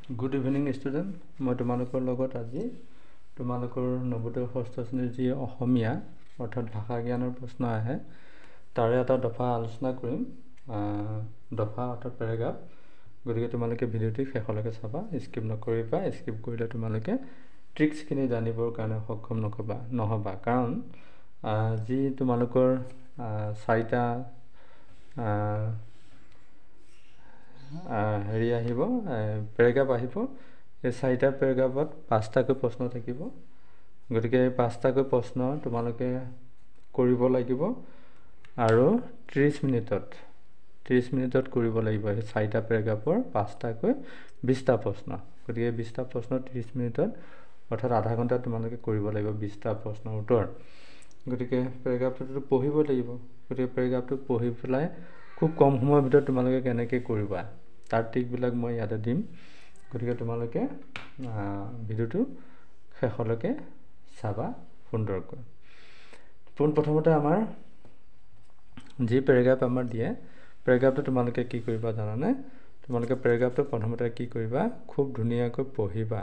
Good evening student. মই তোমালোকৰ লগত আজি তোমালোকৰ নৱোদয় ষষ্ঠ শ্ৰেণীৰ যি অসমীয়া অৰ্থাৎ ভাষা জ্ঞানৰ প্ৰশ্ন আহে তাৰে এটা দফা আলোচনা কৰিম। দফা অৰ্থাৎ পেৰাগ্ৰাফ। গতিকে তোমালোকে ভিডিঅ'টি শেষলৈকে চাবা, স্কিপ নকৰিবা। স্কিপ কৰিলে তোমালোকে ট্ৰিক্সখিনি জানিবৰ কাৰণে সক্ষম নহবা। কাৰণ যি তোমালোকৰ চাৰিটা হেৰি আহিব, পেৰাগ্ৰাফ আহিব। এই চাৰিটা পেৰাগ্ৰাফত 5টাকৈ প্ৰশ্ন থাকিব। গতিকে এই 5টাকৈ প্ৰশ্ন তোমালোকে কৰিব লাগিব আৰু 30 মিনিটত কৰিব লাগিব। এই চাৰিটা পেৰাগ্ৰাফৰ 5টাকৈ 20টা প্ৰশ্ন। গতিকে 20টা প্ৰশ্ন 30 মিনিটত অৰ্থাৎ আধা ঘণ্টাত তোমালোকে কৰিব লাগিব 20টা প্ৰশ্নৰ উত্তৰ। গতিকে পেৰাগ্ৰাফটো পঢ়িব লাগিব। গতিকে পেৰাগ্ৰাফটো পঢ়ি পেলাই খুব কম সময়ৰ ভিতৰত তোমালোকে কেনেকৈ কৰিবা তাৰ ট্ৰিকবিলাক মই ইয়াতে দিম। গতিকে তোমালোকে ভিডিঅ'টো শেষলৈকে চাবা সুন্দৰকৈ। পোনপ্ৰথমতে আমাৰ যি পেৰাগ্ৰাফ আমাৰ দিয়ে, পেৰাগ্ৰাফটো তোমালোকে কি কৰিবা জানানে? তোমালোকে পেৰাগ্ৰাফটো প্ৰথমতে কি কৰিবা, খুব ধুনীয়াকৈ পঢ়িবা।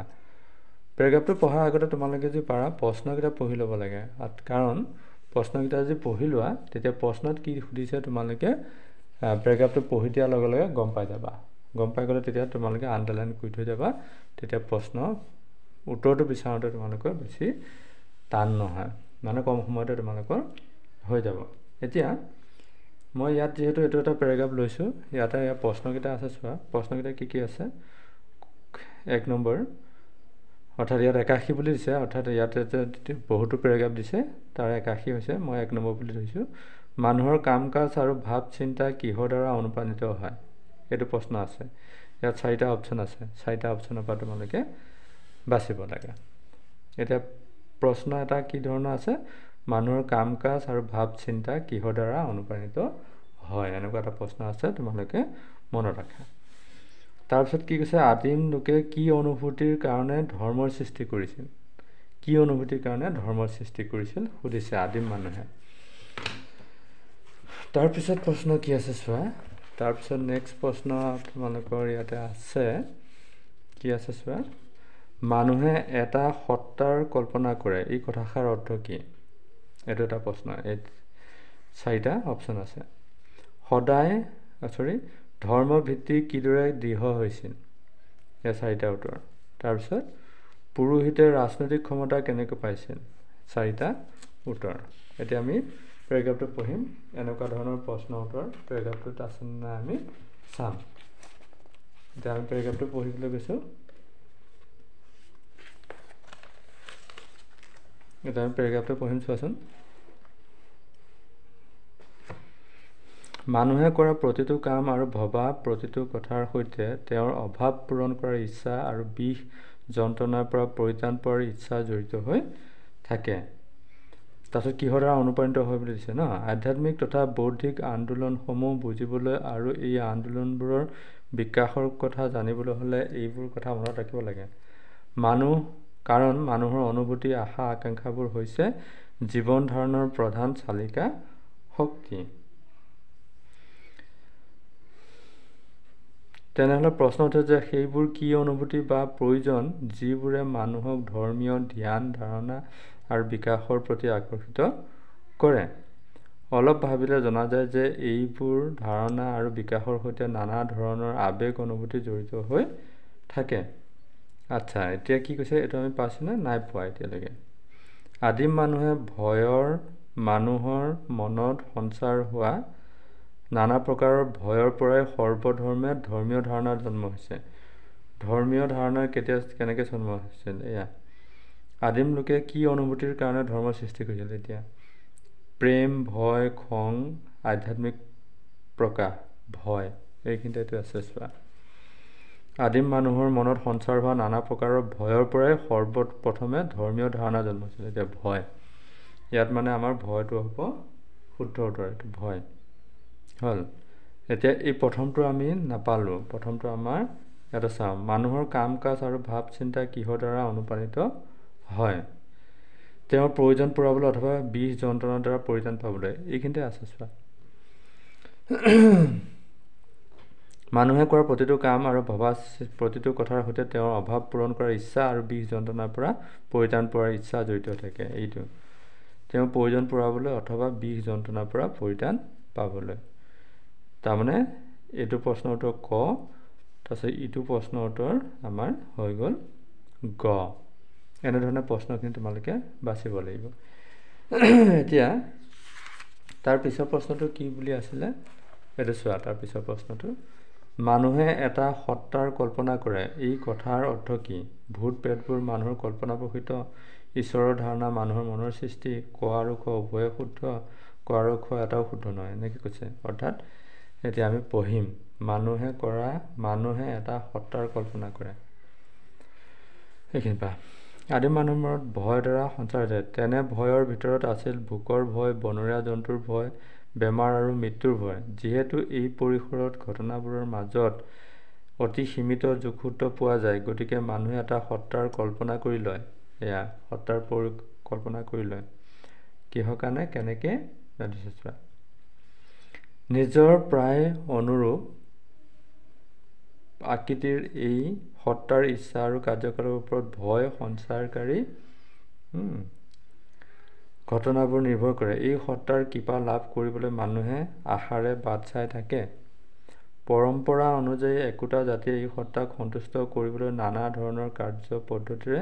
পেৰাগ্ৰাফটো পঢ়াৰ আগতে তোমালোকে যদি পাৰা প্ৰশ্নকেইটা পঢ়ি ল'ব লাগে। কাৰণ প্ৰশ্নকেইটা যদি পঢ়ি লোৱা তেতিয়া প্ৰশ্নত কি সুধিছে তোমালোকে পেৰাগ্ৰাফটো পঢ়ি দিয়াৰ লগে লগে গম পাই যাবা। গম পাই গ'লে তেতিয়া তোমালোকে আণ্ডাৰলাইন কৰি থৈ যাবা। তেতিয়া প্ৰশ্ন উত্তৰটো বিচাৰোঁতে তোমালোকৰ বেছি টান নহয়, মানে কম সময়তে তোমালোকৰ হৈ যাব। এতিয়া মই ইয়াত যিহেতু এইটো এটা পেৰাগ্ৰাফ লৈছোঁ, ইয়াত প্ৰশ্নকেইটা আছে, চোৱা প্ৰশ্নকেইটা কি আছে। 1 নম্বৰ অৰ্থাৎ ইয়াত 81 বুলি দিছে, অৰ্থাৎ ইয়াতে বহুতো পেৰাগ্ৰাফ দিছে, তাৰ 81 হৈছে। মই 1 নম্বৰ বুলি ধৰিছোঁ। মানুহৰ কাম কাজ আৰু ভাৱ চিন্তা কিহৰ দ্বাৰা অনুপ্ৰাণিত হয়? এইটো প্ৰশ্ন আছে। ইয়াত 4টা অপশ্যন আছে। 4টা অপশ্যনৰ পৰা তোমালোকে বাচিব লাগে। এতিয়া প্ৰশ্ন এটা কি ধৰণৰ আছে, মানুহৰ কাম কাজ আৰু ভাৱ চিন্তা কিহৰ দ্বাৰা অনুপ্ৰাণিত হয়, এনেকুৱা এটা প্ৰশ্ন আছে, তোমালোকে মনত ৰাখা। তাৰপিছত কি কৈছে, আদিম লোকে কি অনুভূতিৰ কাৰণে ধৰ্মৰ সৃষ্টি কৰিছিল? কি অনুভূতিৰ কাৰণে ধৰ্মৰ সৃষ্টি কৰিছিল সুধিছে আদিম মানুহে। তাৰপিছত প্ৰশ্ন কি আছে চোৱা। তাৰপিছত নেক্সট প্ৰশ্ন তোমালোকৰ ইয়াতে আছে, কি আছে চোৱা। মানুহে এটা সত্তাৰ কল্পনা কৰে, এই কথাষাৰ অৰ্থ কি? এইটো এটা প্ৰশ্ন। এই 4টা অপশ্যন আছে। ধৰ্ম ভিত্তি কিদৰে দৃঢ় হৈছিল? এই 4টা উত্তৰ। তাৰপিছত পুৰোহিতে ৰাজনৈতিক ক্ষমতা কেনেকৈ পাইছিল? 4টা উত্তৰ। এতিয়া আমি পেৰাগ্ৰাফটো পঢ়িম। এনেকুৱা ধৰণৰ প্ৰশ্ন উত্তৰ পেৰাগ্ৰাফটোত আছে নাই আমি চাম। এতিয়া আমি পেৰাগ্ৰাফটো পঢ়িবলৈ গৈছোঁ। এতিয়া আমি পেৰাগ্ৰাফটো পঢ়িম, চোৱাচোন। মানুহে কৰা প্ৰতিটো কাম আৰু ভবা প্ৰতিটো কথাৰ সৈতে তেওঁৰ অভাৱ পূৰণ কৰাৰ ইচ্ছা আৰু বিষ যন্ত্ৰণাৰ পৰা পৰিত্ৰাণ পোৱাৰ ইচ্ছা জড়িত হৈ থাকে। তাৰপিছত কিহৰ দ্বাৰা অনুপ্ৰাণিত হয় বুলি দিছে ন। আধ্যাত্মিক তথা বৌদ্ধিক আন্দোলনসমূহ বুজিবলৈ আৰু এই আন্দোলনবোৰৰ বিকাশৰ কথা জানিবলৈ হ'লে এইবোৰ কথা মনত ৰাখিব লাগে। কাৰণ মানুহৰ অনুভূতি, আশা আকাংক্ষাবোৰ হৈছে জীৱন ধাৰণৰ প্ৰধান চালিকা শক্তি। তেনেহ'লে প্ৰশ্ন উঠে যে সেইবোৰ কি অনুভূতি বা প্ৰয়োজন যিবোৰে মানুহক ধৰ্মীয় ধ্যান ধাৰণা আৰু বিকাশৰ প্ৰতি আকৰ্ষিত কৰে? অলপ ভাবিলে জনা যায় যে এইবোৰ ধাৰণা আৰু বিকাশৰ সৈতে নানা ধৰণৰ আৱেগ অনুভূতি জড়িত হৈ থাকে। আচ্ছা, এতিয়া কি কৈছে, এইটো আমি পাইছোঁনে? নাই পোৱা এতিয়ালৈকে। আদিম মানুহে মানুহৰ মনত সঞ্চাৰ হোৱা নানা প্ৰকাৰৰ ভয়ৰ পৰাই সৰ্বধৰ্মে ধৰ্মীয় ধাৰণাৰ জন্ম হৈছে। ধৰ্মীয় ধাৰণাৰ কেনেকৈ জন্ম হৈছিল? এয়া আদিম লোকে কি অনুভূতিৰ কাৰণে ধৰ্মৰ সৃষ্টি কৰিছিল? এতিয়া প্ৰেম, ভয়, খং, আধ্যাত্মিক প্ৰকাশ, ভয়, এইখিনিতে এইটো আছে চোৱা। আদিম মানুহৰ মনত সঞ্চাৰ হোৱা নানা প্ৰকাৰৰ ভয়ৰ পৰাই সৰ্বপ্ৰথমে ধৰ্মীয় ধাৰণা জন্ম হৈছিল। এতিয়া ভয়, ইয়াত মানে আমাৰ ভয়টো হ'ব শুদ্ধ উত্তৰ, এইটো ভয় হ'ল। এতিয়া এই প্ৰথমটো আমি নাপালোঁ। প্ৰথমটো আমাৰ ইয়াতে চাওঁ, মানুহৰ কাম কাজ আৰু ভাৱ চিন্তা কিহৰ দ্বাৰা অনুপ্ৰাণিত হয়? তেওঁৰ প্ৰয়োজন পূৰাবলৈ অথবা বিষ যন্ত্ৰণাৰ দ্বাৰা পৰিত্ৰাণ পাবলৈ, এইখিনিতে আছে চোৱা। মানুহে কৰা প্ৰতিটো কাম আৰু ভবা প্ৰতিটো কথাৰ সৈতে তেওঁৰ অভাৱ পূৰণ কৰাৰ ইচ্ছা আৰু বিষ যন্ত্ৰণাৰ পৰা পৰিত্ৰাণ পোৱাৰ ইচ্ছা জড়িত থাকে। এইটো তেওঁ প্ৰয়োজন পূৰাবলৈ অথবা বিষ যন্ত্ৰণাৰ পৰা পৰিত্ৰাণ পাবলৈ। তাৰমানে এইটো প্ৰশ্নৰ উত্তৰ ক, তাৰপিছত ইটো প্ৰশ্নৰ উত্তৰ আমাৰ হৈ গ'ল গ। এনেধৰণে প্ৰশ্নখিনি তোমালোকে বাচিব লাগিব। এতিয়া তাৰ পিছৰ প্ৰশ্নটো কি বুলি আছিলে এইটো চোৱা। তাৰ পিছৰ প্ৰশ্নটো, মানুহে এটা সত্তাৰ কল্পনা কৰে, এই কথাৰ অৰ্থ কি? ভূত প্ৰেতবোৰ মানুহৰ কল্পনাপ্ৰসূত, ঈশ্বৰৰ ধাৰণা মানুহৰ মনৰ সৃষ্টি। ক আৰু খ উভয়ে শুদ্ধ, ক আৰু খ এটাও শুদ্ধ নহয়, এনেকৈ কৈছে। অৰ্থাৎ এতিয়া আমি পঢ়িম, মানুহে এটা সত্তাৰ কল্পনা কৰে। সেইখিনি পা আদিম মানুহৰ মনত ভয়ৰ দ্বাৰা সঞ্চাৰ হৈছে। তেনে ভয়ৰ ভিতৰত আছিল ভোকৰ ভয়, বনৰীয়া জন্তুৰ ভয়, বেমাৰ আৰু মৃত্যুৰ ভয়। যিহেতু এই পৰিসৰত ঘটনাবোৰৰ মাজত অতি সীমিত যোগসূত্ৰ পোৱা যায়, গতিকে মানুহে এটা সত্তাৰ কল্পনা কৰি লয়। এয়া সত্তাৰ কল্পনা কৰি লয়। কিহৰ কাৰণে, কেনেকে চোৱা। নিজৰ প্ৰায় অনুৰূপ আকৃতিৰ এই সত্তাৰ ইচ্ছা আৰু কাৰ্যকলাপৰ ওপৰত ভয় সঞ্চাৰকাৰী ঘটনাবোৰ নিৰ্ভৰ কৰে। এই সত্তাৰ কৃপা লাভ কৰিবলৈ মানুহে আশাৰে বাট চাই থাকে। পৰম্পৰা অনুযায়ী একোটা জাতিয়ে এই সত্তাক সন্তুষ্ট কৰিবলৈ নানা ধৰণৰ কাৰ্য পদ্ধতিৰে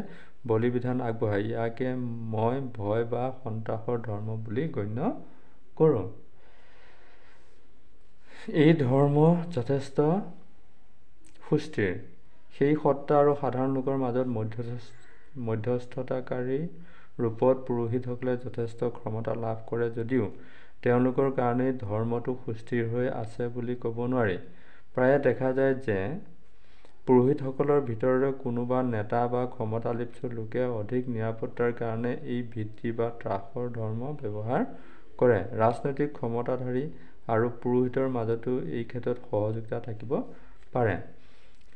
বলি বিধান আগবঢ়ায়। ইয়াকে মই ভয় বা সন্ত্ৰাসৰ ধৰ্ম বুলি গণ্য কৰোঁ। এই ধৰ্ম যথেষ্ট সুস্থিৰ। সেই সত্তা আৰু সাধাৰণ লোকৰ মাজত মধ্যস্থতাকাৰী ৰূপত পুৰোহিতসকলে যথেষ্ট ক্ষমতা লাভ কৰে যদিও তেওঁলোকৰ কাৰণেই ধৰ্মটো সুস্থিৰ হৈ আছে বুলি ক'ব নোৱাৰি। প্ৰায়ে দেখা যায় যে পুৰোহিতসকলৰ ভিতৰৰে কোনোবা নেতা বা ক্ষমতালিপ্ত লোকে অধিক নিৰাপত্তাৰ কাৰণে এই ভিত্তি বা ত্ৰাসৰ ধৰ্ম ব্যৱহাৰ কৰে। ৰাজনৈতিক ক্ষমতাধাৰী আৰু পুৰোহিতৰ মাজতো এই ক্ষেত্ৰত সহযোগিতা থাকিব পাৰে।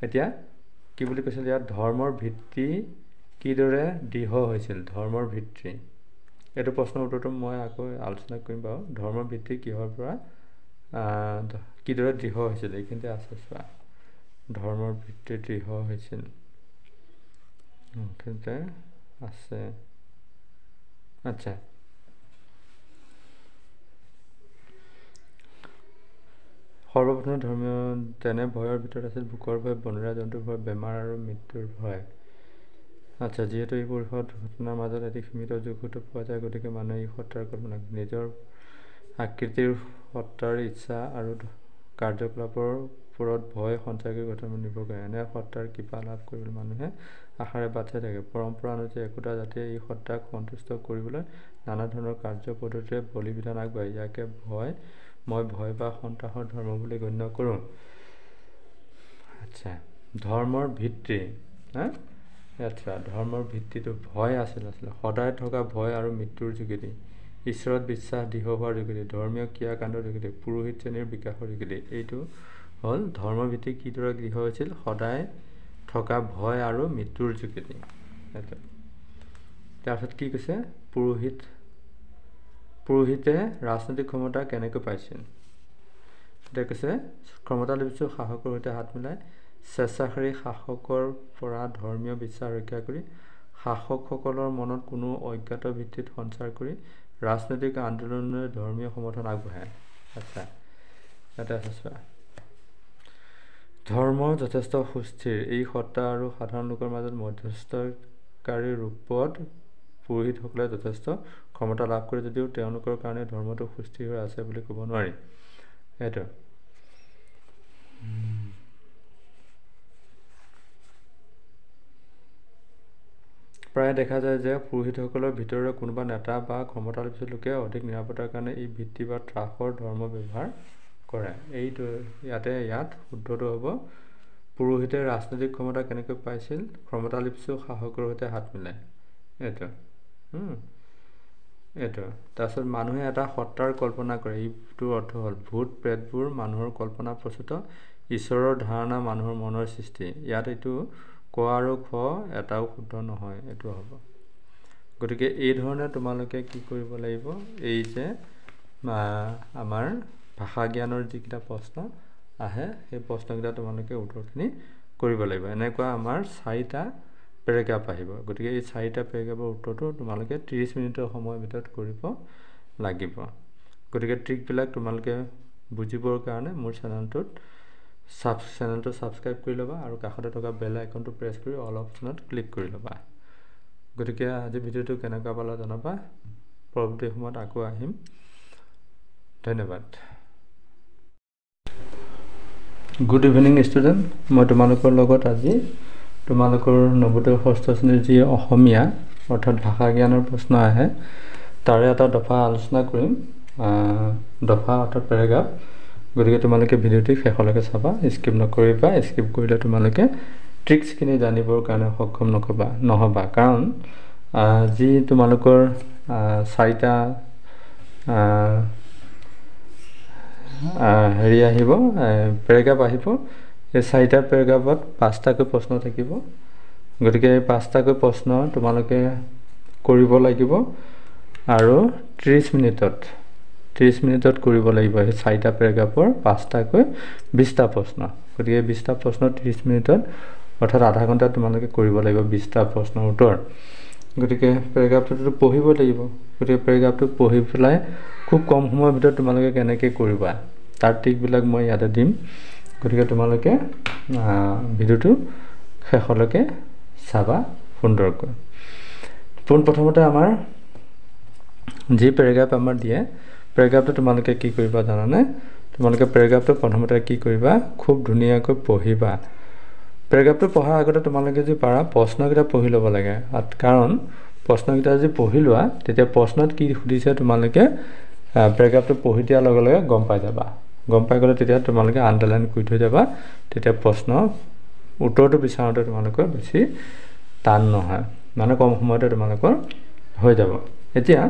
এতিয়া কি বুলি কৈছিল ইয়াত, ধৰ্মৰ ভিত্তি কিদৰে দৃঢ় হৈছিল? ধৰ্মৰ ভিত্তি, এইটো প্ৰশ্নৰ উত্তৰটো মই আকৌ আলোচনা কৰিম বাৰু। ধৰ্মৰ ভিত্তি কিহৰ পৰা কিদৰে দৃঢ় হৈছিল এইখিনিতে আছে চোৱা। ধৰ্মৰ ভিত্তি দৃঢ় হৈছিল এইখিনিতে আছে। আচ্ছা, সৰ্বপ্ৰথমে ধৰ্মীয় তেনে ভয়ৰ ভিতৰত আছিল ভোকৰ ভয়, বনৰীয়া জন্তুৰ ভয়, বেমাৰ আৰু মৃত্যুৰ ভয়। আচ্ছা, যিহেতু এই পৰিসৰত ঘটনাৰ মাজত এটি সীমিত যোগসূত্ৰ পোৱা যায়, গতিকে মানুহে এই সত্তাৰ কল্পনা কৰে। নিজৰ আকৃতিৰ সত্তাৰ ইচ্ছা আৰু কাৰ্যকলাপৰ ওপৰত ভয় সঞ্চাৰকাৰী ঘটনাবোৰ নিৰ্ভৰ কৰে। এনে সত্তাৰ কৃপা লাভ কৰিবলৈ মানুহে আশাৰে বাট চাই থাকে। পৰম্পৰা অনুযায়ী একোটা জাতিয়ে এই সত্তাক সন্তুষ্ট কৰিবলৈ নানা ধৰণৰ কাৰ্য পদ্ধতিৰে বলি বিধান আগবঢ়ায়। ইয়াকে মই ভয় বা সন্ত্ৰাসৰ ধৰ্ম বুলি গণ্য কৰোঁ। আচ্ছা, ধৰ্মৰ ভিত্তি, আচ্ছা, ধৰ্মৰ ভিত্তিটো ভয় আছিলে সদায় থকা ভয় আৰু মৃত্যুৰ যোগেদি, ঈশ্বৰত বিশ্বাস দৃঢ় হোৱাৰ যোগেদি, ধৰ্মীয় ক্ৰিয়াকাণ্ডৰ যোগেদি, পুৰোহিত শ্ৰেণীৰ বিকাশৰ যোগেদি। এইটো হ'ল ধৰ্মৰ ভিত্তি কিদৰে দৃঢ় হৈছিল, সদায় থকা ভয় আৰু মৃত্যুৰ যোগেদি। তাৰপিছত কি কৈছে, পুৰোহিতে ৰাজনৈতিক ক্ষমতা কেনেকৈ পাইছিল? এতিয়া কৈছে, ক্ষমতালিপ্ত শাসকৰ সৈতে হাত মিলাই স্বেচ্ছাচাৰী শাসকৰ পৰা ধৰ্মীয় বিশ্বাস ৰক্ষা কৰি, শাসকসকলৰ মনত কোনো অজ্ঞাত ভিত্তিত সঞ্চাৰ কৰি ৰাজনৈতিক আন্দোলনেৰে ধৰ্মীয় সমৰ্থন আগবঢ়ায়। আচ্ছা, ইয়াতে আছে চোৱা। ধৰ্ম যথেষ্ট সুস্থিৰ। এই সত্তা আৰু সাধাৰণ লোকৰ মাজত মধ্যস্থকাৰী ৰূপত পুৰোহিতসকলে যথেষ্ট ক্ষমতা লাভ কৰে যদিও তেওঁলোকৰ কাৰণে ধৰ্মটো সুস্থিৰ হৈ আছে বুলি ক'ব নোৱাৰি। এইটো প্ৰায় দেখা যায় যে পুৰোহিতসকলৰ ভিতৰৰে কোনোবা নেতা বা ক্ষমতালিপ্ত লোকে অধিক নিৰাপত্তাৰ কাৰণে এই ভিত্তি বা ত্ৰাসৰ ধৰ্ম ব্যৱহাৰ কৰে। এইটো ইয়াত শুদ্ধটো হ'ব, পুৰোহিতে ৰাজনৈতিক ক্ষমতা কেনেকৈ পাইছিল? ক্ষমতালিপ্ত শাসকৰ সৈতে হাত মিলাই। এইটো তাৰপিছত মানুহে এটা সত্তাৰ কল্পনা কৰে। এইটোৰ অৰ্থ হ'ল ভূত প্ৰেতবোৰ মানুহৰ কল্পনা প্ৰসূত, ঈশ্বৰৰ ধাৰণা মানুহৰ মনৰ সৃষ্টি। ইয়াত এইটো ক আৰু খ এটাও শুদ্ধ নহয়, এইটো হ'ব। গতিকে এই ধৰণে তোমালোকে কি কৰিব লাগিব, এই যে আমাৰ ভাষা জ্ঞানৰ যিকেইটা প্ৰশ্ন আহে সেই প্ৰশ্নকেইটা তোমালোকে উত্তৰখিনি কৰিব লাগিব। এনেকুৱা আমাৰ 4টা পেৰাগ্ৰাফ আহিব। গতিকে এই 4টা পেৰাগ্ৰাফৰ উত্তৰটো তোমালোকে 30 মিনিটৰ সময়ৰ ভিতৰত কৰিব লাগিব। গতিকে ট্ৰিকবিলাক তোমালোকে বুজিবৰ কাৰণে মোৰ চেনেলটো ছাবস্ক্ৰাইব কৰি ল'বা আৰু কাষতে থকা বেল আইকনটো প্ৰেছ কৰি অল অপশ্যনত ক্লিক কৰি ল'বা। গতিকে আজি ভিডিঅ'টো কেনেকুৱা পালা জনাবা। পৰৱৰ্তী সময়ত আকৌ আহিম। ধন্যবাদ। Good evening student. মই তোমালোকৰ লগত আজি তোমালোকৰ নৱোদয় ষষ্ঠ শ্ৰেণীৰ যি অসমীয়া অৰ্থাৎ ভাষা জ্ঞানৰ প্ৰশ্ন আহে তাৰে এটা দফা আলোচনা কৰিম। দফা অৰ্থাৎ পেৰাগ্ৰাফ। গতিকে তোমালোকে ভিডিঅ'টি শেষলৈকে চাবা, স্কিপ নকৰিবা। স্কিপ কৰিলে তোমালোকে ট্ৰিক্সখিনি জানিবৰ কাৰণে সক্ষম নহ'বা। কাৰণ যি তোমালোকৰ 4টা আহিব পেৰাগ্ৰাফ আহিব। এই 4টা পেৰাগ্ৰাফত 5টাকৈ প্ৰশ্ন থাকিব। গতিকে এই 5টাকৈ প্ৰশ্ন তোমালোকে কৰিব লাগিব আৰু 30 মিনিটত কৰিব লাগিব। এই 4টা পেৰাগ্ৰাফৰ 5টাকৈ 20টা প্ৰশ্ন। গতিকে 20টা প্ৰশ্ন 30 মিনিটত অৰ্থাৎ আধা ঘণ্টাত তোমালোকে কৰিব লাগিব 20টা প্ৰশ্নৰ উত্তৰ। গতিকে পেৰাগ্ৰাফটোতো পঢ়িব লাগিব। গতিকে পেৰাগ্ৰাফটো পঢ়ি পেলাই খুব কম সময়ৰ ভিতৰত তোমালোকে কেনেকৈ কৰিবা তাৰ ট্ৰিকবিলাক মই ইয়াতে দিম। গতিকে তোমালোকে ভিডিঅ'টো শেষলৈকে চাবা সুন্দৰকৈ। পোনপ্ৰথমতে আমাৰ যি পেৰাগ্ৰাফ আমাৰ দিয়ে, পেৰাগ্ৰাফটো তোমালোকে কি কৰিবা জানানে? তোমালোকে পেৰাগ্ৰাফটো প্ৰথমতে কি কৰিবা, খুব ধুনীয়াকৈ পঢ়িবা। পেৰাগ্ৰাফটো পঢ়াৰ আগতে তোমালোকে যদি পাৰা প্ৰশ্নকেইটা পঢ়ি ল'ব লাগে। কাৰণ প্ৰশ্নকেইটা যদি পঢ়ি লোৱা তেতিয়া প্ৰশ্নত কি সুধিছে তোমালোকে পেৰাগ্ৰাফটো পঢ়ি দিয়াৰ লগে লগে গম পাই যাবা। গম পাই গ'লে তেতিয়া তোমালোকে আণ্ডাৰলাইন কৰি থৈ যাবা। তেতিয়া প্ৰশ্ন উত্তৰটো বিচাৰোঁতে তোমালোকৰ বেছি টান নহয়, মানে কম সময়তে তোমালোকৰ হৈ যাব। এতিয়া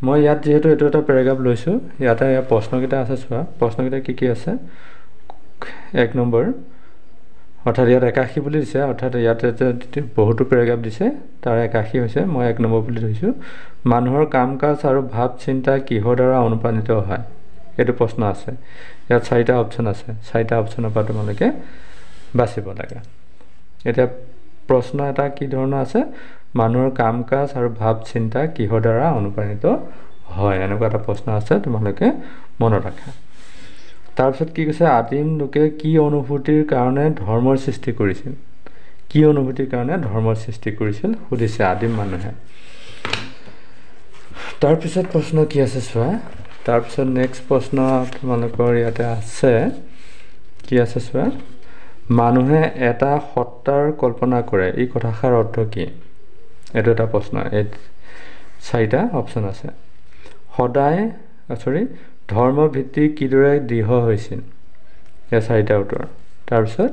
মই ইয়াত যিহেতু এইটো এটা পেৰাগ্ৰাফ লৈছোঁ, ইয়াতে প্ৰশ্নকেইটা আছে চোৱা। প্ৰশ্নকেইটা কি আছে? 1 নম্বৰ অৰ্থাৎ ইয়াত 81 বুলি দিছে, অৰ্থাৎ ইয়াতে বহুতো পেৰাগ্ৰাফ দিছে, তাৰ 81 হৈছে। মই 1 নম্বৰ বুলি ধৰিছোঁ। মানুহৰ কাম কাজ আৰু ভাৱ চিন্তা কিহৰ দ্বাৰা অনুপ্ৰাণিত হয়? এইটো প্ৰশ্ন আছে। ইয়াত 4টা অপশ্যন আছে। 4টা অপশ্যনৰ পৰা তোমালোকে বাচিব লাগে। এতিয়া প্ৰশ্ন এটা কি ধৰণৰ আছে? মানুহৰ কাম কাজ আৰু ভাৱ চিন্তা কিহৰ দ্বাৰা অনুপ্ৰাণিত হয়? এনেকুৱা এটা প্ৰশ্ন আছে, তোমালোকে মনত ৰাখা। তাৰপিছত কি কৈছে? আদিম লোকে কি অনুভূতিৰ কাৰণে ধৰ্মৰ সৃষ্টি কৰিছিল? কি অনুভূতিৰ কাৰণে ধৰ্মৰ সৃষ্টি কৰিছিল সুধিছে আদিম মানুহে। তাৰপিছত প্ৰশ্ন কি আছে চোৱা। তাৰপিছত নেক্সট প্ৰশ্ন তোমালোকৰ ইয়াতে আছে, কি আছে চোৱা। মানুহে এটা সত্তাৰ কল্পনা কৰে, এই কথাষাৰ অৰ্থ কি? এইটো এটা প্ৰশ্ন। এই 4টা অপশ্যন আছে। ধৰ্মৰ ভিত্তি কিদৰে দৃঢ় হৈছিল? এই 4টা উত্তৰ। তাৰপিছত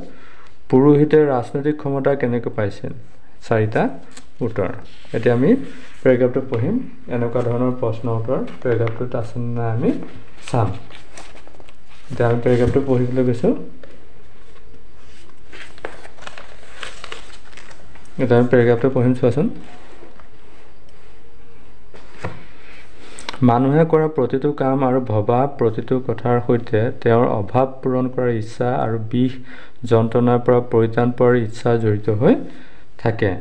পুৰোহিতে ৰাজনৈতিক ক্ষমতা কেনেকৈ পাইছিল? 4টা উত্তৰ। এতিয়া আমি পেৰাগ্ৰাফটো পঢ়িম। এনেকুৱা ধৰণৰ প্ৰশ্ন উত্তৰ পেৰাগ্ৰাফটোত আছে নাই আমি চাম। এতিয়া আমি পেৰাগ্ৰাফটো পঢ়িবলৈ গৈছোঁ। এতিয়া আমি পেৰাগ্ৰাফটো পঢ়িম, চোৱাচোন। মানুহে কৰা প্ৰতিটো কাম আৰু ভবা প্ৰতিটো কথাৰ সৈতে তেওঁৰ অভাৱ পূৰণ কৰাৰ ইচ্ছা আৰু বিষ যন্ত্ৰণাৰ পৰা পৰিত্ৰাণ পোৱাৰ ইচ্ছা জড়িত হৈ থাকে।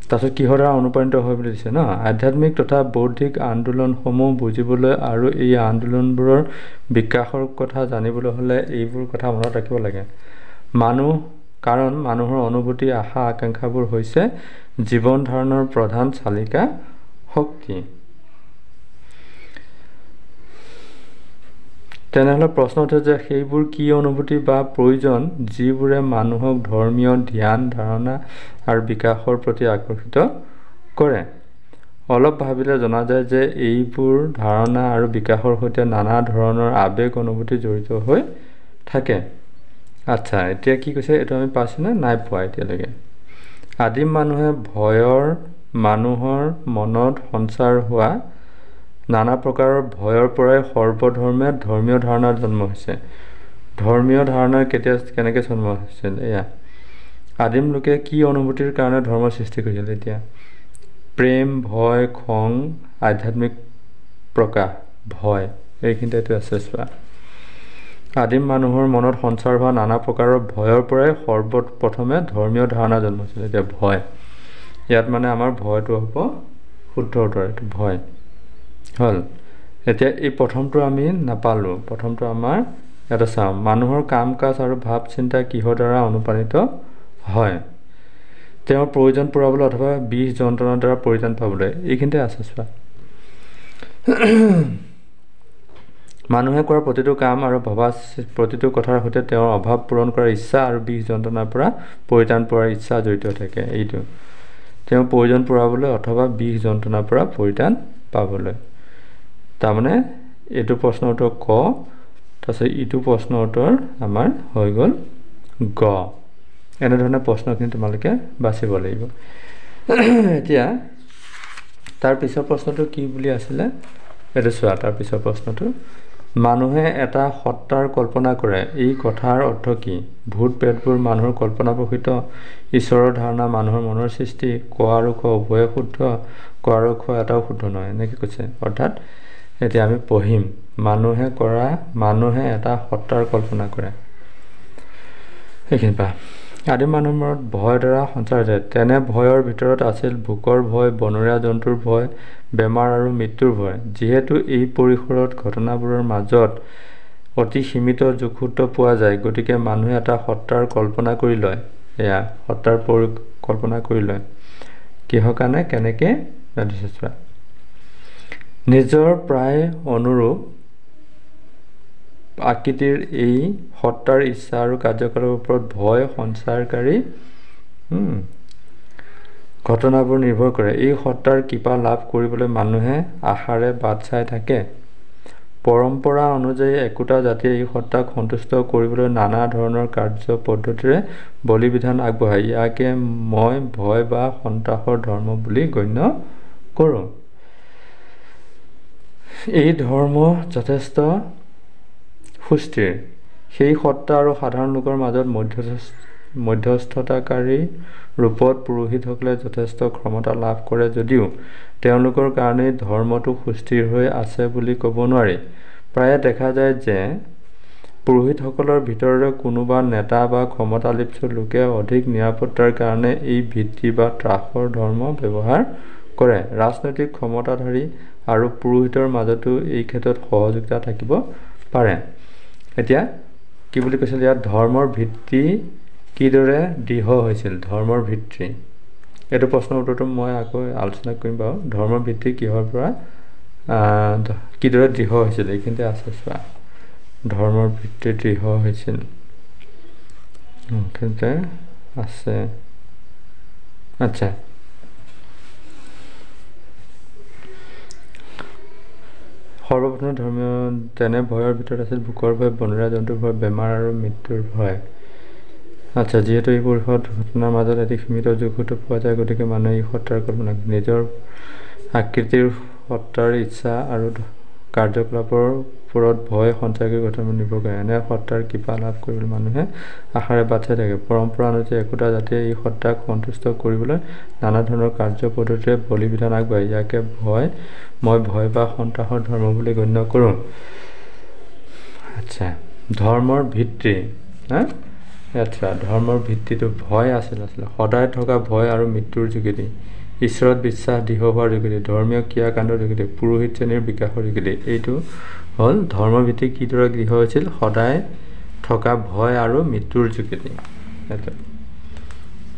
তাৰপিছত কিহৰ দ্বাৰা অনুপ্ৰাণিত হয় বুলি দিছে ন? আধ্যাত্মিক তথা বৌদ্ধিক আন্দোলনসমূহ বুজিবলৈ আৰু এই আন্দোলনবোৰৰ বিকাশৰ কথা জানিবলৈ হ'লে এইবোৰ কথা মনত ৰাখিব লাগে। কাৰণ মানুহৰ অনুভূতি, আশা আকাংক্ষাবোৰ হৈছে জীৱন ধাৰণৰ প্ৰধান চালিকা শক্তি। তেনেহ'লে প্ৰশ্ন উঠে যে সেইবোৰ কি অনুভূতি বা প্ৰয়োজন যিবোৰে মানুহক ধৰ্মীয় ধ্যান ধাৰণা আৰু বিকাশৰ প্ৰতি আকৰ্ষিত কৰে? অলপ ভাবিলে জনা যায় যে এইবোৰ ধাৰণা আৰু বিকাশৰ সৈতে নানা ধৰণৰ আৱেগ অনুভূতি জড়িত হৈ থাকে। আচ্ছা, এতিয়া কি কৈছে? এইটো আমি পাইছোঁনে? নাই পোৱা এতিয়ালৈকে। আদিম মানুহে মানুহৰ মনত সঞ্চাৰ হোৱা নানা প্ৰকাৰৰ ভয়ৰ পৰাই সৰ্বধৰ্মে ধৰ্মীয় ধাৰণাৰ জন্ম হৈছে। ধৰ্মীয় ধাৰণা কেনেকৈ জন্ম হৈছিল? এয়া আদিম লোকে কি অনুভূতিৰ কাৰণে ধৰ্মৰ সৃষ্টি কৰিছিল? এতিয়া প্ৰেম, ভয়, খং, আধ্যাত্মিক প্ৰকাশ, ভয়, এইখিনিতে এইটো আছে চোৱা। আদিম মানুহৰ মনত সঞ্চাৰ হোৱা নানা প্ৰকাৰৰ ভয়ৰ পৰাই সৰ্বপ্ৰথমে ধৰ্মীয় ধাৰণা জন্মিছিল। এতিয়া ভয়, ইয়াত মানে আমাৰ ভয়টো হ'ব শুদ্ধ উত্তৰ, এইটো ভয় হ'ল। এতিয়া এই প্ৰথমটো আমি নাপালোঁ। প্ৰথমটো আমাৰ ইয়াতে চাওঁ, মানুহৰ কাম কাজ আৰু ভাৱ চিন্তা কিহৰ দ্বাৰা অনুপ্ৰাণিত হয়? তেওঁৰ প্ৰয়োজন পূৰাবলৈ অথবা বিষ যন্ত্ৰণাৰ দ্বাৰা পৰিত্ৰাণ পাবলৈ। এইখিনিতে আছে চোৱা। মানুহে কৰা প্ৰতিটো কাম আৰু ভবা প্ৰতিটো কথাৰ সৈতে তেওঁৰ অভাৱ পূৰণ কৰাৰ ইচ্ছা আৰু বিষ যন্ত্ৰণাৰ পৰা পৰিত্ৰাণ পোৱাৰ ইচ্ছা জড়িত থাকে। এইটো তেওঁৰ প্ৰয়োজন পূৰাবলৈ অথবা বিষ যন্ত্ৰণাৰ পৰা পৰিত্ৰাণ পাবলৈ। তাৰমানে এইটো প্ৰশ্নৰ উত্তৰ ক, তাৰপিছত ইটো প্ৰশ্নৰ উত্তৰ আমাৰ হৈ গ'ল গ। এনেধৰণে প্ৰশ্নখিনি তোমালোকে বাচিব লাগিব। এতিয়া তাৰ পিছৰ প্ৰশ্নটো কি বুলি আছিলে এইটো চোৱা। তাৰ পিছৰ প্ৰশ্নটো, মানুহে এটা সত্তাৰ কল্পনা কৰে, এই কথাৰ অৰ্থ কি? ভূত প্ৰেতবোৰ মানুহৰ কল্পনাপ্ৰসূত, ঈশ্বৰৰ ধাৰণা মানুহৰ মনৰ সৃষ্টি। ক আৰু খ উভয়ে শুদ্ধ, ক আৰু খ এটাও শুদ্ধ নহয়, এনেকৈ কৈছে। অৰ্থাৎ এতিয়া আমি পঢ়িম, মানুহে এটা সত্তাৰ কল্পনা কৰে। সেইখিনি পা আদিম মানুহৰ মনত ভয়ৰ দ্বাৰা সঞ্চাৰ হৈছে। তেনে ভয়ৰ ভিতৰত আছিল ভোকৰ ভয়, বনৰীয়া জন্তুৰ ভয়, বেমাৰ আৰু মৃত্যুৰ ভয়। যিহেতু এই পৰিসৰত ঘটনাবোৰৰ মাজত অতি সীমিত যোগসূত্ৰ পোৱা যায়, গতিকে মানুহে এটা সত্তাৰ কল্পনা কৰি লয়। এয়া সত্তাৰ কল্পনা কৰি লয়। কিহৰ কাৰণে, কেনেকৈ ৰাধিছে চোৱা। নিজৰ প্ৰায় অনুৰূপ আকৃতিৰ এই সত্তাৰ ইচ্ছা আৰু কাৰ্যকলাপৰ ওপৰত ভয় সঞ্চাৰকাৰী ঘটনাবোৰ নিৰ্ভৰ কৰে। এই সত্তাৰ কৃপা লাভ কৰিবলৈ মানুহে আশাৰে বাট চাই থাকে। পৰম্পৰা অনুযায়ী একোটা জাতিয়ে এই সত্তাক সন্তুষ্ট কৰিবলৈ নানা ধৰণৰ কাৰ্য পদ্ধতিৰে বলি বিধান আগবঢ়ায়। ইয়াকে মই ভয় বা সন্ত্ৰাসৰ ধৰ্ম বুলি গণ্য কৰোঁ। এই ধৰ্ম যথেষ্ট সুস্থিৰ। সেই সত্তা আৰু সাধাৰণ লোকৰ মাজত মধ্যস্থতাকাৰী ৰূপত পুৰোহিতসকলে যথেষ্ট ক্ষমতা লাভ কৰে যদিও তেওঁলোকৰ কাৰণেই ধৰ্মটো সুস্থিৰ হৈ আছে বুলি ক'ব নোৱাৰি। প্ৰায়ে দেখা যায় যে পুৰোহিতসকলৰ ভিতৰৰে কোনোবা নেতা বা ক্ষমতালিপ্ত লোকে অধিক নিৰাপত্তাৰ কাৰণে এই ভিত্তি বা ত্ৰাসৰ ধৰ্ম ব্যৱহাৰ কৰে। ৰাজনৈতিক ক্ষমতাধাৰী আৰু পুৰোহিতৰ মাজতো এই ক্ষেত্ৰত সহযোগিতা থাকিব পাৰে। এতিয়া কি বুলি কৈছিল ইয়াত, ধৰ্মৰ ভিত্তি কিদৰে দৃঢ় হৈছিল? ধৰ্মৰ ভিত্তি, এইটো প্ৰশ্নৰ উত্তৰটো মই আকৌ আলোচনা কৰিম বাৰু। ধৰ্মৰ ভিত্তি কিহৰ পৰা কিদৰে দৃঢ় হৈছিল এইখিনিতে আছে চোৱা। ধৰ্মৰ ভিত্তি দৃঢ় হৈছিল এইখিনিতে আছে। আচ্ছা, সৰ্বপ্ৰথমে ধৰ্মীয় তেনে ভয়ৰ ভিতৰত আছিল ভোকৰ ভয়, বনৰীয়া জন্তুৰ ভয়, বেমাৰ আৰু মৃত্যুৰ ভয়। আচ্ছা, যিহেতু এই পৰিসৰত ঘটনাৰ মাজত এটি সীমিত যোগসূত্ৰ পোৱা যায়, গতিকে মানুহে এই সত্তাৰ কল্পনা কৰে। নিজৰ আকৃতিৰ সত্তাৰ ইচ্ছা আৰু কাৰ্যকলাপৰ ওপৰত ভয় সঞ্চাৰকাৰী ঘটনাবোৰ নিৰ্ভৰ কৰে। এনে সত্তাৰ কৃপা লাভ কৰিবলৈ মানুহে আশাৰে বাট চাই থাকে। পৰম্পৰা অনুযায়ী একোটা জাতিয়ে এই সত্তাক সন্তুষ্ট কৰিবলৈ নানা ধৰণৰ কাৰ্য পদ্ধতিৰে বলি বিধান আগবঢ়ায়। ইয়াকে মই ভয় বা সন্ত্ৰাসৰ ধৰ্ম বুলি গণ্য কৰোঁ। আচ্ছা, ধৰ্মৰ ভিত্তি, আচ্ছা, ধৰ্মৰ ভিত্তিটো ভয় আছিলে সদায় থকা ভয় আৰু মৃত্যুৰ যোগেদি, ঈশ্বৰত বিশ্বাস দৃঢ় হোৱাৰ যোগেদি, ধৰ্মীয় ক্ৰিয়াকাণ্ডৰ যোগেদি, পুৰোহিত শ্ৰেণীৰ বিকাশৰ যোগেদি। এইটো হ'ল ধৰ্মৰ ভিত্তি কিদৰে দৃঢ় হৈছিল? সদায় থকা ভয় আৰু মৃত্যুৰ যোগেদি।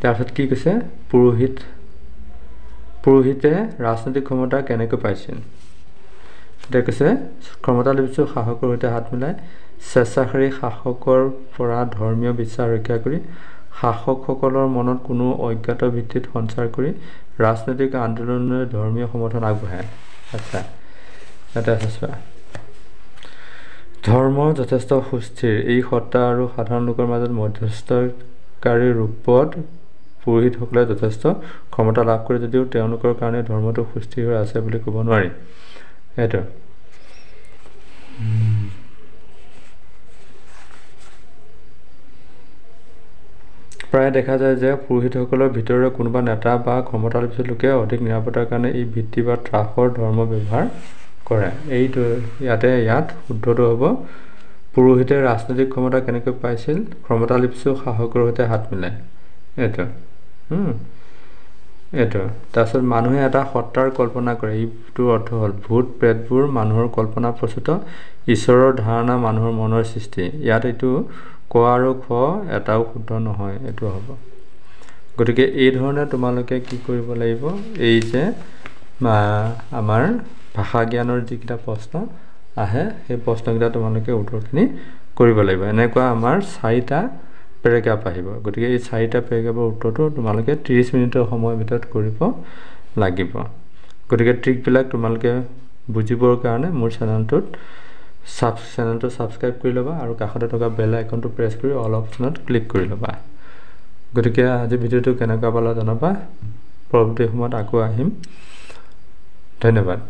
তাৰপিছত কি কৈছে, পুৰোহিতে ৰাজনৈতিক ক্ষমতা কেনেকৈ পাইছিল? এতিয়া কৈছে, ক্ষমতালিপ্ত শাসকৰ সৈতে হাত মিলাই স্বেচ্ছাচাৰী শাসকৰ পৰা ধৰ্মীয় বিশ্বাস ৰক্ষা কৰি, শাসকসকলৰ মনত কোনো অজ্ঞাত ভিত্তিত সঞ্চাৰ কৰি ৰাজনৈতিক আন্দোলনলৈ ধৰ্মীয় সমৰ্থন আগবঢ়ায়। আচ্ছা, ইয়াতে আছে চোৱা। ধৰ্ম যথেষ্ট সুস্থিৰ। এই সত্তা আৰু সাধাৰণ লোকৰ মাজত মধ্যস্থকাৰী ৰূপত পুৰোহিতসকলে যথেষ্ট ক্ষমতা লাভ কৰে যদিও তেওঁলোকৰ কাৰণে ধৰ্মটো সুস্থিৰ হৈ আছে বুলি ক'ব নোৱাৰি। এইটো প্ৰায় দেখা যায় যে পুৰোহিতসকলৰ ভিতৰৰে কোনোবা নেতা বা ক্ষমতালিপ্ত লোকে অধিক নিৰাপত্তাৰ কাৰণে এই ভিত্তি বা ত্ৰাসৰ ধৰ্ম ব্যৱহাৰ কৰে। এইটো ইয়াত শুদ্ধটো হ'ব পুৰোহিতে ৰাজনৈতিক ক্ষমতা কেনেকৈ পাইছিল ক্ষমতা লিপ্সু শাসকৰ সৈতে হাত মিলাই এইটো তাৰপিছত মানুহে এটা সত্তাৰ কল্পনা কৰে এইটোৰ অৰ্থ হ'ল ভূত প্ৰেতবোৰ মানুহৰ কল্পনা প্ৰস্তুত ঈশ্বৰৰ ধাৰণা মানুহৰ মনৰ সৃষ্টি ইয়াত এইটো ক আৰু খ এটাও শুদ্ধ নহয় এইটো হ'ব গতিকে এই ধৰণে তোমালোকে কি কৰিব লাগিব এই যে আমাৰ ভাষা জ্ঞানৰ যিকেইটা প্ৰশ্ন আহে সেই প্ৰশ্নকেইটা তোমালোকে উত্তৰখিনি কৰিব লাগিব এনেকুৱা আমাৰ 4টা পেৰাগ্ৰাফ আহিব গতিকে এই 4টা পেৰাগ্ৰাফৰ উত্তৰটো তোমালোকে 30 মিনিটৰ সময়ৰ ভিতৰত কৰিব লাগিব গতিকে ট্ৰিকবিলাক তোমালোকে বুজিবৰ কাৰণে মোৰ চেনেলটো সাবস্ক্ৰাইব কৰি ল'বা আৰু কাষতে থকা বেল আইকনটো প্ৰেছ কৰি অল অপশ্যনত ক্লিক কৰি ল'বা গতিকে আজি ভিডিঅ'টো কেনেকুৱা পালা জনাবা পৰৱৰ্তী সময়ত আকৌ আহিম ধন্যবাদ